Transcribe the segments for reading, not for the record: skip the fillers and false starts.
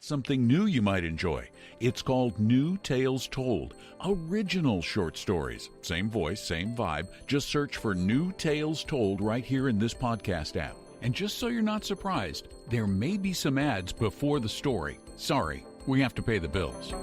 something new you might enjoy. It's called New Tales Told, original short stories. Same voice, same vibe. Just search for New Tales Told right here in this podcast app. And just so you're not surprised, there may be some ads before the story. Sorry, we have to pay the bills.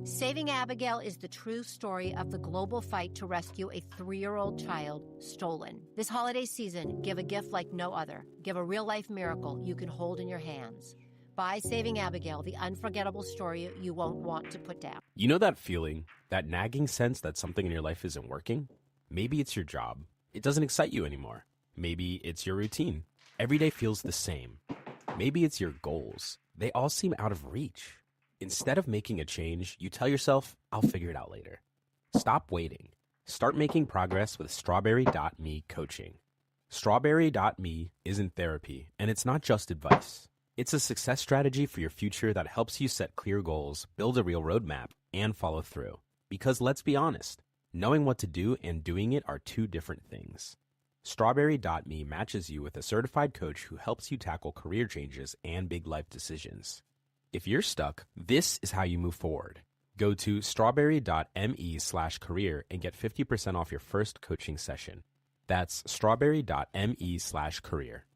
Saving Abigail is the true story of the global fight to rescue a 3-year-old child stolen. This holiday season, give a gift like no other. Give a real-life miracle you can hold in your hands. Buy Saving Abigail, the unforgettable story you won't want to put down. You know that feeling, that nagging sense that something in your life isn't working? Maybe it's your job. It doesn't excite you anymore. Maybe it's your routine. Every day feels the same. Maybe it's your goals. They all seem out of reach. Instead of making a change, you tell yourself, I'll figure it out later. Stop waiting. Start making progress with Strawberry.me coaching. Strawberry.me isn't therapy, and it's not just advice. It's a success strategy for your future that helps you set clear goals, build a real roadmap, and follow through. Because let's be honest, knowing what to do and doing it are two different things. Strawberry.me matches you with a certified coach who helps you tackle career changes and big life decisions. If you're stuck, this is how you move forward. Go to strawberry.me/career and get 50% off your first coaching session. That's strawberry.me/career.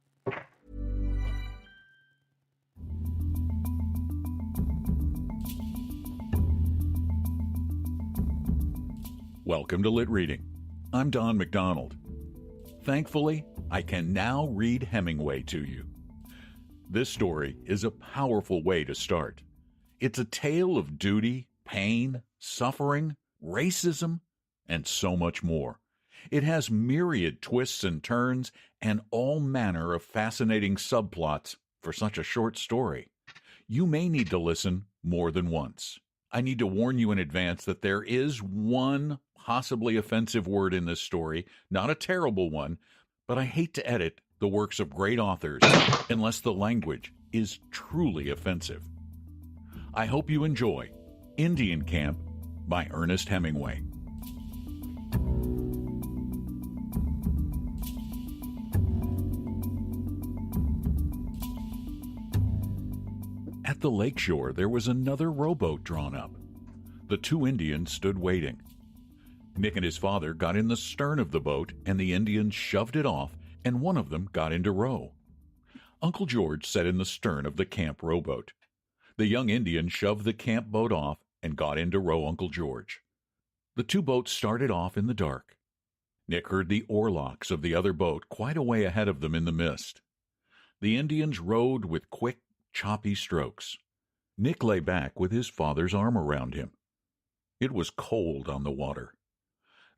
Welcome to Lit Reading. I'm Don McDonald. Thankfully, I can now read Hemingway to you. This story is a powerful way to start. It's a tale of duty, pain, suffering, racism, and so much more. It has myriad twists and turns and all manner of fascinating subplots for such a short story. You may need to listen more than once. I need to warn you in advance that there is one possibly offensive word in this story, not a terrible one, but I hate to edit the works of great authors unless the language is truly offensive. I hope you enjoy Indian Camp by Ernest Hemingway. At the lakeshore, there was another rowboat drawn up. The two Indians stood waiting. Nick and his father got in the stern of the boat, and the Indians shoved it off, and one of them got into row. Uncle George sat in the stern of the camp rowboat. The young Indian shoved the camp boat off and got into row Uncle George. The two boats started off in the dark. Nick heard the oarlocks of the other boat quite a way ahead of them in the mist. The Indians rowed with quick, choppy strokes. Nick lay back with his father's arm around him. It was cold on the water.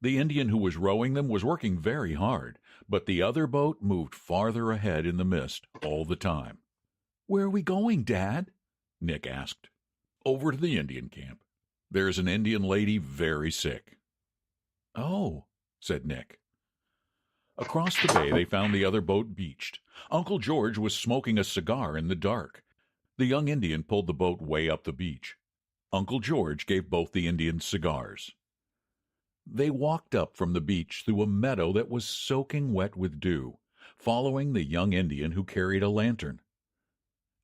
The Indian who was rowing them was working very hard, but the other boat moved farther ahead in the mist all the time. "Where are we going, Dad?" Nick asked. "Over to the Indian camp. There's an Indian lady very sick." "Oh," said Nick. Across the bay they found the other boat beached. Uncle George was smoking a cigar in the dark. The young Indian pulled the boat way up the beach. Uncle George gave both the Indians cigars. They walked up from the beach through a meadow that was soaking wet with dew, following the young Indian who carried a lantern.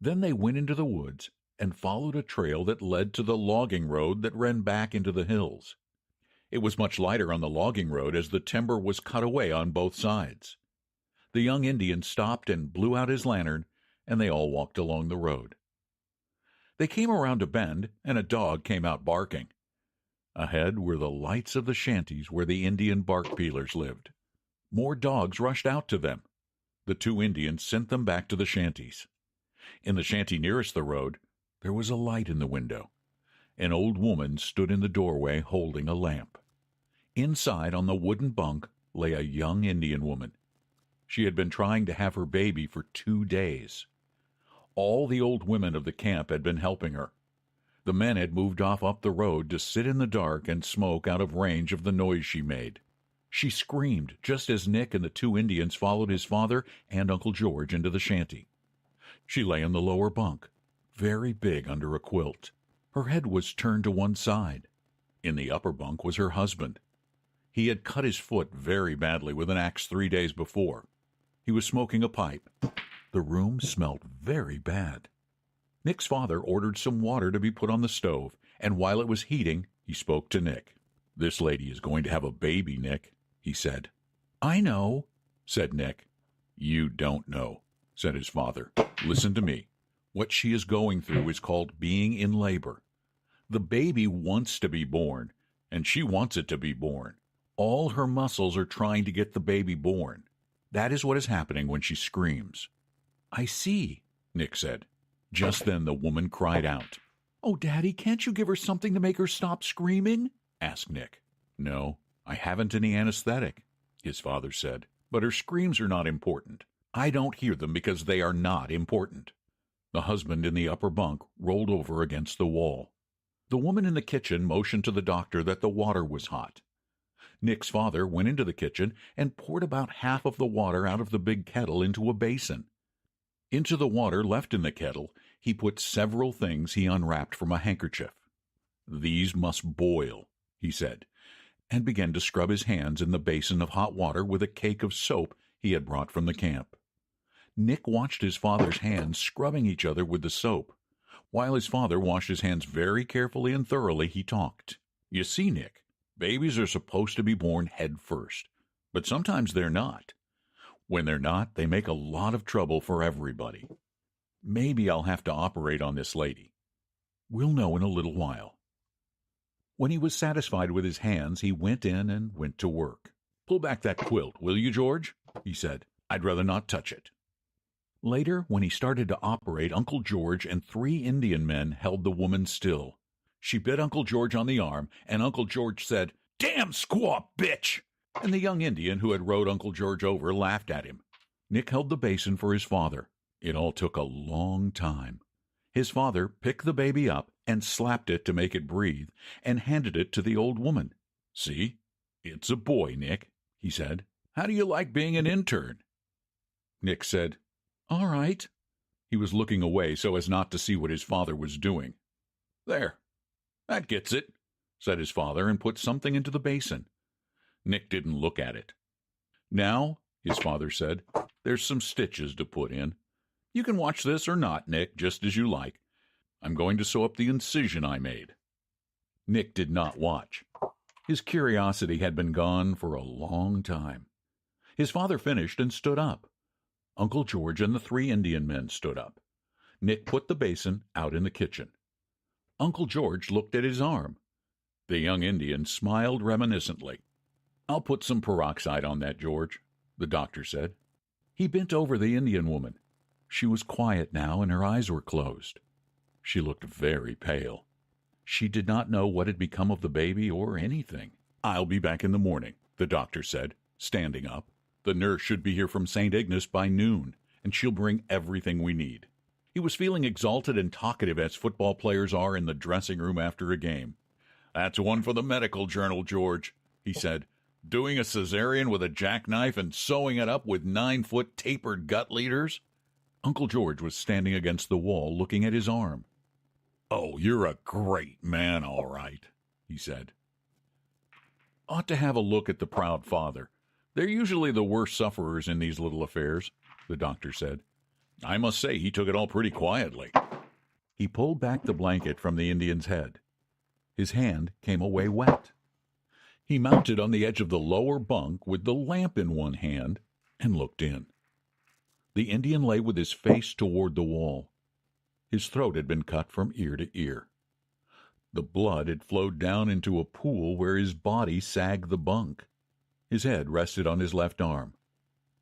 Then they went into the woods and followed a trail that led to the logging road that ran back into the hills. It was much lighter on the logging road as the timber was cut away on both sides. The young Indian stopped and blew out his lantern, and they all walked along the road. They came around a bend, and a dog came out barking. Ahead were the lights of the shanties where the Indian bark peelers lived. More dogs rushed out to them. The two Indians sent them back to the shanties. In the shanty nearest the road, there was a light in the window. An old woman stood in the doorway holding a lamp. Inside, on the wooden bunk, lay a young Indian woman. She had been trying to have her baby for 2 days. All the old women of the camp had been helping her. The men had moved off up the road to sit in the dark and smoke out of range of the noise she made. She screamed just as Nick and the two Indians followed his father and Uncle George into the shanty. She lay in the lower bunk, very big under a quilt. Her head was turned to one side. In the upper bunk was her husband. He had cut his foot very badly with an axe 3 days before. He was smoking a pipe. The room smelled very bad. Nick's father ordered some water to be put on the stove, and while it was heating, he spoke to Nick. "This lady is going to have a baby, Nick," he said. "I know," said Nick. "You don't know," said his father. "Listen to me. What she is going through is called being in labor. The baby wants to be born, and she wants it to be born. All her muscles are trying to get the baby born. That is what is happening when she screams." "I see," Nick said. Just then the woman cried out. "Oh, Daddy, can't you give her something to make her stop screaming?" asked Nick. "No, I haven't any anesthetic," his father said. "But her screams are not important. I don't hear them because they are not important." The husband in the upper bunk rolled over against the wall. The woman in the kitchen motioned to the doctor that the water was hot. Nick's father went into the kitchen and poured about half of the water out of the big kettle into a basin. Into the water left in the kettle, he put several things he unwrapped from a handkerchief. "These must boil," he said, and began to scrub his hands in the basin of hot water with a cake of soap he had brought from the camp. Nick watched his father's hands scrubbing each other with the soap. While his father washed his hands very carefully and thoroughly, he talked. "You see, Nick, babies are supposed to be born head first, but sometimes they're not. When they're not, they make a lot of trouble for everybody. Maybe I'll have to operate on this lady. We'll know in a little while." When he was satisfied with his hands, he went in and went to work. "Pull back that quilt, will you, George?" he said. "I'd rather not touch it." Later, when he started to operate, Uncle George and 3 Indian men held the woman still. She bit Uncle George on the arm, and Uncle George said, "Damn squaw bitch!" And the young Indian who had rowed Uncle George over laughed at him. Nick held the basin for his father. It all took a long time. His father picked the baby up and slapped it to make it breathe, and handed it to the old woman. "See, it's a boy, Nick," he said. "How do you like being an intern?" Nick said, "All right." He was looking away so as not to see what his father was doing. "There, that gets it," said his father, and put something into the basin. Nick didn't look at it. "Now," his father said, "there's some stitches to put in. You can watch this or not, Nick, just as you like. I'm going to sew up the incision I made." Nick did not watch. His curiosity had been gone for a long time. His father finished and stood up. Uncle George and the 3 Indian men stood up. Nick put the basin out in the kitchen. Uncle George looked at his arm. The young Indian smiled reminiscently. "I'll put some peroxide on that, George," the doctor said. He bent over the Indian woman. She was quiet now, and her eyes were closed. She looked very pale. She did not know what had become of the baby or anything. "I'll be back in the morning," the doctor said, standing up. "The nurse should be here from St. Ignace by noon, and she'll bring everything we need." He was feeling exalted and talkative as football players are in the dressing room after a game. "That's one for the medical journal, George," he said. "Doing a cesarean with a jackknife and sewing it up with 9-foot tapered gut leaders." Uncle George was standing against the wall looking at his arm. "Oh, you're a great man, all right," he said. "Ought to have a look at the proud father. They're usually the worst sufferers in these little affairs," the doctor said. "I must say he took it all pretty quietly." He pulled back the blanket from the Indian's head. His hand came away wet. He mounted on the edge of the lower bunk with the lamp in one hand and looked in. The Indian lay with his face toward the wall. His throat had been cut from ear to ear. The blood had flowed down into a pool where his body sagged the bunk. His head rested on his left arm.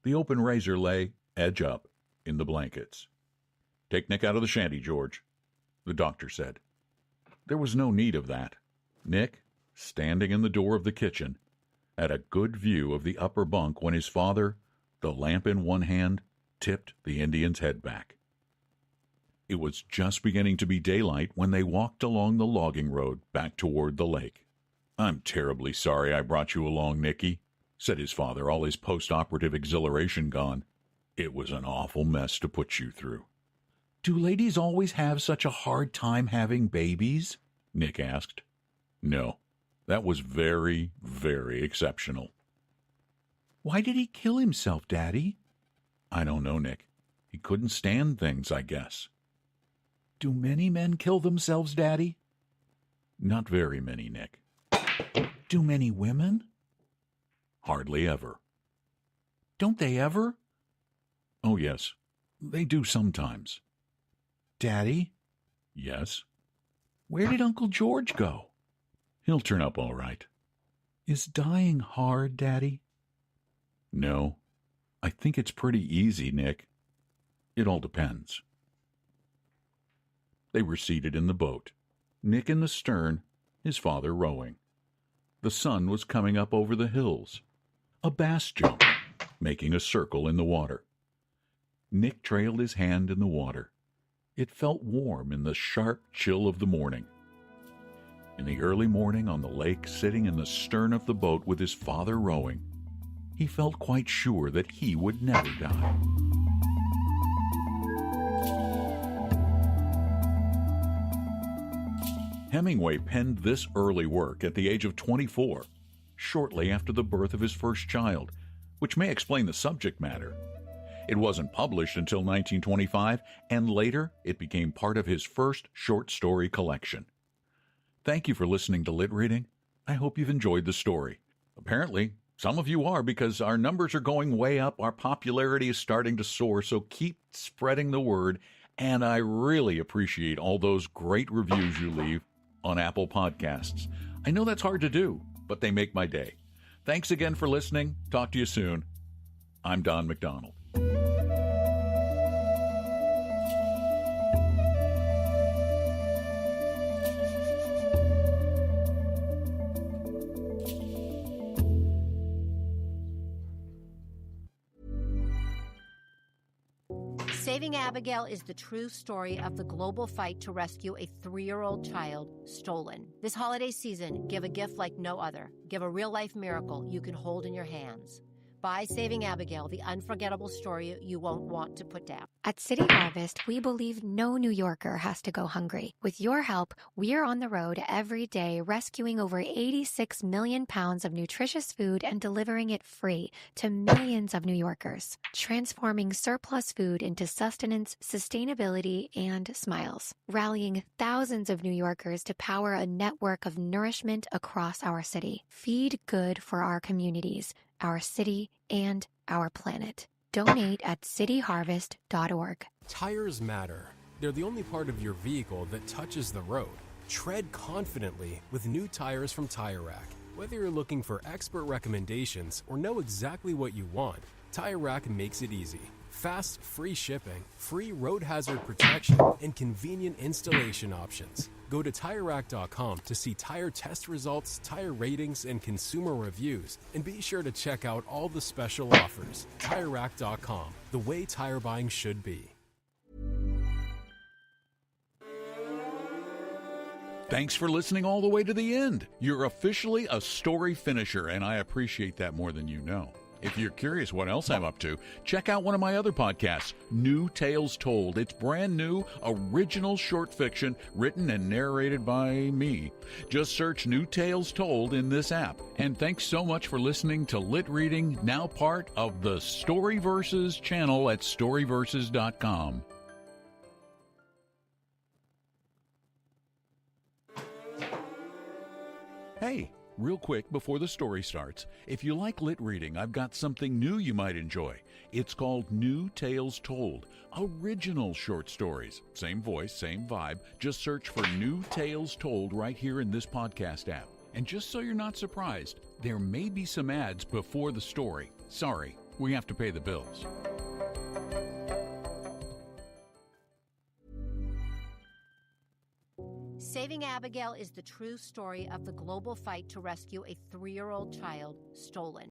The open razor lay, edge up, in the blankets. "Take Nick out of the shanty, George," the doctor said. There was no need of that. Nick, standing in the door of the kitchen, had a good view of the upper bunk when his father, the lamp in one hand, tipped the Indian's head back. It was just beginning to be daylight when they walked along the logging road back toward the lake. "I'm terribly sorry I brought you along, Nicky," said his father, all his post-operative exhilaration gone. "It was an awful mess to put you through." "Do ladies always have such a hard time having babies?" Nick asked. "No, that was very, very exceptional." "Why did he kill himself, Daddy?" I don't know, Nick. He couldn't stand things, I guess. Do many men kill themselves, Daddy? Not very many, Nick. Do many women? Hardly ever. Don't they ever? Oh, yes. They do sometimes. Daddy? Yes? Where did Uncle George go? He'll turn up all right. Is dying hard, Daddy? No. I think it's pretty easy, Nick. It all depends. They were seated in the boat, Nick in the stern, his father rowing. The sun was coming up over the hills. A bass jumped, making a circle in the water. Nick trailed his hand in the water. It felt warm in the sharp chill of the morning. In the early morning on the lake, sitting in the stern of the boat with his father rowing, he felt quite sure that he would never die. Hemingway penned this early work at the age of 24, shortly after the birth of his first child, which may explain the subject matter. It wasn't published until 1925, and later it became part of his first short story collection. Thank you for listening to Lit Reading. I hope you've enjoyed the story. Apparently, some of you are, because our numbers are going way up, our popularity is starting to soar, so keep spreading the word, and I really appreciate all those great reviews you leave on Apple Podcasts. I know that's hard to do, but they make my day. Thanks again for listening. Talk to you soon. I'm Don McDonald. Saving Abigail is the true story of the global fight to rescue a 3-year-old child stolen. This holiday season, give a gift like no other. Give a real-life miracle you can hold in your hands. Buy Saving Abigail, the unforgettable story you won't want to put down. At City Harvest, we believe no New Yorker has to go hungry. With your help, we're on the road every day rescuing over 86 million pounds of nutritious food and delivering it free to millions of New Yorkers, transforming surplus food into sustenance, sustainability, and smiles, rallying thousands of New Yorkers to power a network of nourishment across our city. Feed good for our communities, our city, and our planet. Donate at cityharvest.org. Tires matter. They're the only part of your vehicle that touches the road. Tread confidently with new tires from Tire Rack. Whether you're looking for expert recommendations or know exactly what you want, Tire Rack makes it easy. Fast, free shipping, free road hazard protection, and convenient installation options. Go to TireRack.com to see tire test results, tire ratings, and consumer reviews. And be sure to check out all the special offers. TireRack.com, the way tire buying should be. Thanks for listening all the way to the end. You're officially a story finisher, and I appreciate that more than you know. If you're curious what else I'm up to, check out one of my other podcasts, New Tales Told. It's brand new, original short fiction written and narrated by me. Just search New Tales Told in this app. And thanks so much for listening to Lit Reading, now part of the Storyverses channel at storyverses.com. Hey, real quick before the story starts, if you like lit reading, I've got something new you might enjoy. It's called New Tales Told, original short stories. Same voice, same vibe. Just search for New Tales Told right here in this podcast app. And just so you're not surprised, there may be some ads before the story. Sorry, we have to pay the bills. Saving Abigail is the true story of the global fight to rescue a 3-year-old child stolen.